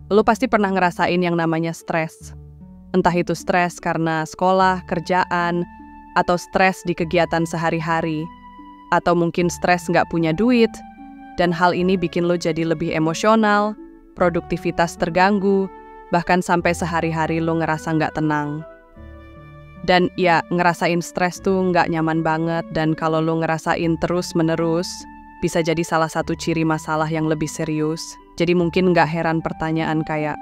Lo pasti pernah ngerasain yang namanya stres. Entah itu stres karena sekolah, kerjaan, atau stres di kegiatan sehari-hari, atau mungkin stres nggak punya duit, dan hal ini bikin lo jadi lebih emosional, produktivitas terganggu, bahkan sampai sehari-hari lo ngerasa nggak tenang. Dan ya, ngerasain stres tuh nggak nyaman banget, dan kalau lo ngerasain terus-menerus, bisa jadi salah satu ciri masalah yang lebih serius. Jadi mungkin nggak heran pertanyaan kayak,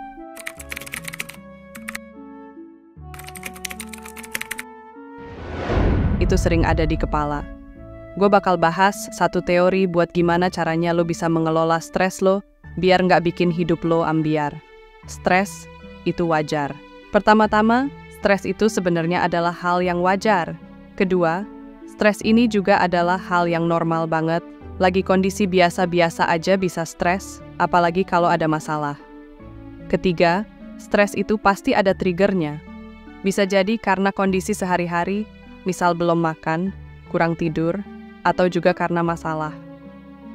itu sering ada di kepala. Gue bakal bahas satu teori buat gimana caranya lo bisa mengelola stres lo, biar nggak bikin hidup lo ambiar. Stres itu wajar. Pertama-tama, stres itu sebenarnya adalah hal yang wajar. Kedua, stres ini juga adalah hal yang normal banget. Lagi kondisi biasa-biasa aja bisa stres, apalagi kalau ada masalah. Ketiga, stres itu pasti ada triggernya. Bisa jadi karena kondisi sehari-hari, misal belum makan, kurang tidur, atau juga karena masalah.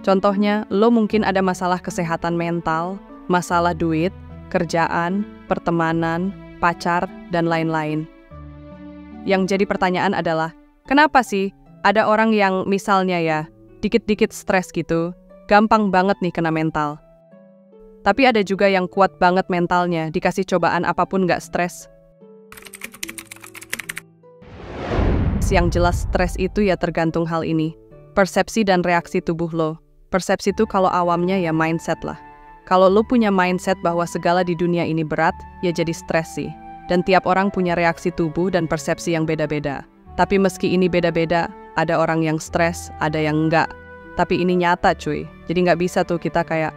Contohnya, lo mungkin ada masalah kesehatan mental, masalah duit, kerjaan, pertemanan, pacar, dan lain-lain. Yang jadi pertanyaan adalah, kenapa sih ada orang yang misalnya ya, dikit-dikit stres gitu, gampang banget nih kena mental. Tapi ada juga yang kuat banget mentalnya, dikasih cobaan apapun nggak stres. Yang jelas stres itu ya tergantung hal ini. Persepsi dan reaksi tubuh lo. Persepsi itu kalau awamnya ya mindset lah. Kalau lo punya mindset bahwa segala di dunia ini berat, ya jadi stres sih. Dan tiap orang punya reaksi tubuh dan persepsi yang beda-beda. Tapi meski ini beda-beda, ada orang yang stres, ada yang enggak. Tapi ini nyata cuy. Jadi nggak bisa tuh kita kayak,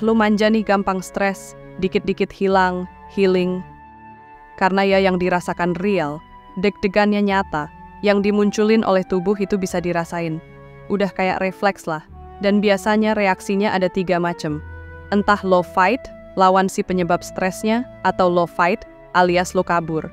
lo manja nih gampang stres, dikit-dikit hilang, healing. Karena ya yang dirasakan real, deg-degannya nyata. Yang dimunculin oleh tubuh itu bisa dirasain. Udah kayak refleks lah. Dan biasanya reaksinya ada 3 macam. Entah lo fight, lawan si penyebab stresnya, atau lo fight, alias lo kabur.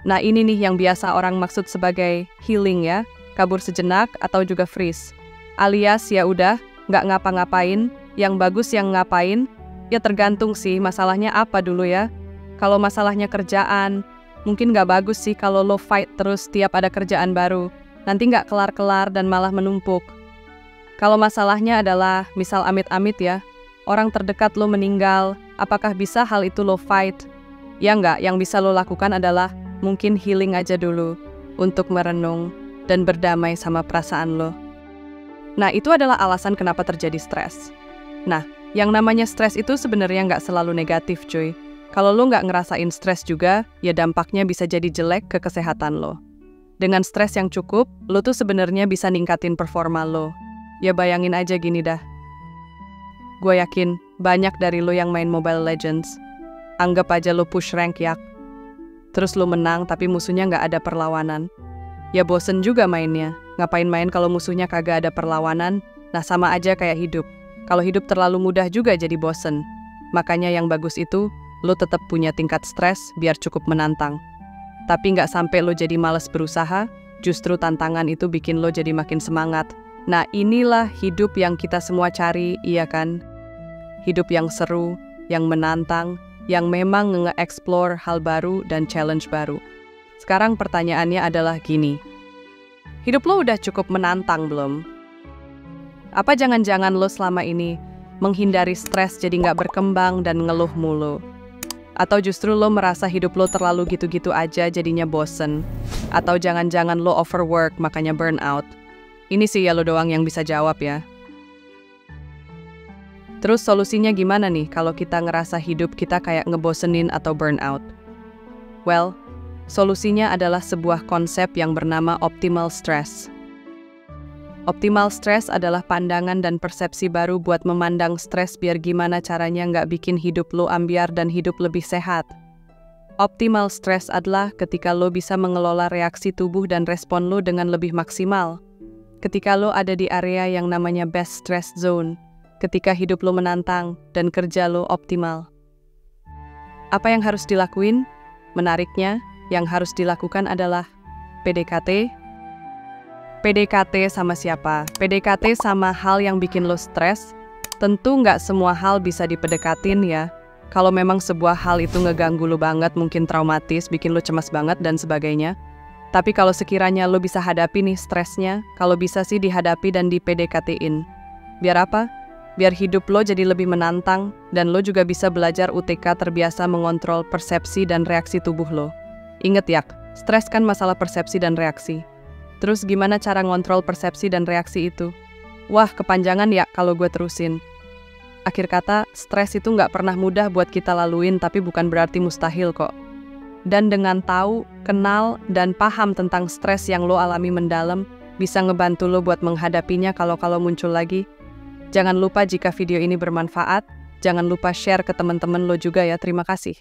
Nah ini nih yang biasa orang maksud sebagai healing ya, kabur sejenak atau juga freeze. Alias ya udah, nggak ngapa-ngapain, yang bagus yang ngapain, ya tergantung sih masalahnya apa dulu ya. Kalau masalahnya kerjaan, mungkin nggak bagus sih kalau lo fight terus tiap ada kerjaan baru. Nanti nggak kelar-kelar dan malah menumpuk. Kalau masalahnya adalah, misal amit-amit ya, orang terdekat lo meninggal, apakah bisa hal itu lo fight? Ya nggak, yang bisa lo lakukan adalah mungkin healing aja dulu, untuk merenung dan berdamai sama perasaan lo. Nah itu adalah alasan kenapa terjadi stres. Nah, yang namanya stres itu sebenarnya nggak selalu negatif cuy. Kalau lo nggak ngerasain stres juga, ya dampaknya bisa jadi jelek ke kesehatan lo. Dengan stres yang cukup, lo tuh sebenarnya bisa ningkatin performa lo. Ya bayangin aja gini dah. Gue yakin banyak dari lo yang main Mobile Legends. Anggap aja lo push rank ya. Terus lo menang tapi musuhnya nggak ada perlawanan. Ya bosen juga mainnya. Ngapain main kalau musuhnya kagak ada perlawanan? Nah sama aja kayak hidup. Kalau hidup terlalu mudah juga jadi bosen. Makanya yang bagus itu, lo tetap punya tingkat stres biar cukup menantang. Tapi nggak sampai lo jadi malas berusaha, justru tantangan itu bikin lo jadi makin semangat. Nah inilah hidup yang kita semua cari, iya kan? Hidup yang seru, yang menantang, yang memang nge-explore hal baru dan challenge baru. Sekarang pertanyaannya adalah gini. Hidup lo udah cukup menantang belum? Apa jangan-jangan lo selama ini menghindari stres jadi nggak berkembang dan ngeluh mulu? Atau justru lo merasa hidup lo terlalu gitu-gitu aja jadinya bosen? Atau jangan-jangan lo overwork makanya burnout? Ini sih ya lo doang yang bisa jawab ya. Terus solusinya gimana nih kalau kita ngerasa hidup kita kayak ngebosenin atau burnout? Well, solusinya adalah sebuah konsep yang bernama optimal stress. Optimal stress adalah pandangan dan persepsi baru buat memandang stres biar gimana caranya nggak bikin hidup lo ambiar dan hidup lebih sehat. Optimal stress adalah ketika lo bisa mengelola reaksi tubuh dan respon lo dengan lebih maksimal. Ketika lo ada di area yang namanya best stress zone, ketika hidup lo menantang dan kerja lo optimal. Apa yang harus dilakuin? Menariknya, yang harus dilakukan adalah PDKT. PDKT sama siapa? PDKT sama hal yang bikin lo stres, Tentu nggak semua hal bisa dipedekatin ya. Kalau memang sebuah hal itu ngeganggu lo banget, mungkin traumatis, bikin lo cemas banget dan sebagainya. Tapi kalau sekiranya lo bisa hadapi nih stresnya, kalau bisa sih dihadapi dan di-PDKT-in. Biar apa? Biar hidup lo jadi lebih menantang, dan lo juga bisa belajar UTK terbiasa mengontrol persepsi dan reaksi tubuh lo. Ingat ya, stres kan masalah persepsi dan reaksi. Terus gimana cara ngontrol persepsi dan reaksi itu? Wah, kepanjangan ya kalau gue terusin. Akhir kata, stres itu nggak pernah mudah buat kita laluin, tapi bukan berarti mustahil kok. Dan dengan tahu, kenal, dan paham tentang stres yang lo alami mendalam, bisa ngebantu lo buat menghadapinya kalau muncul lagi. Jangan lupa jika video ini bermanfaat, jangan lupa share ke teman-teman lo juga ya. Terima kasih.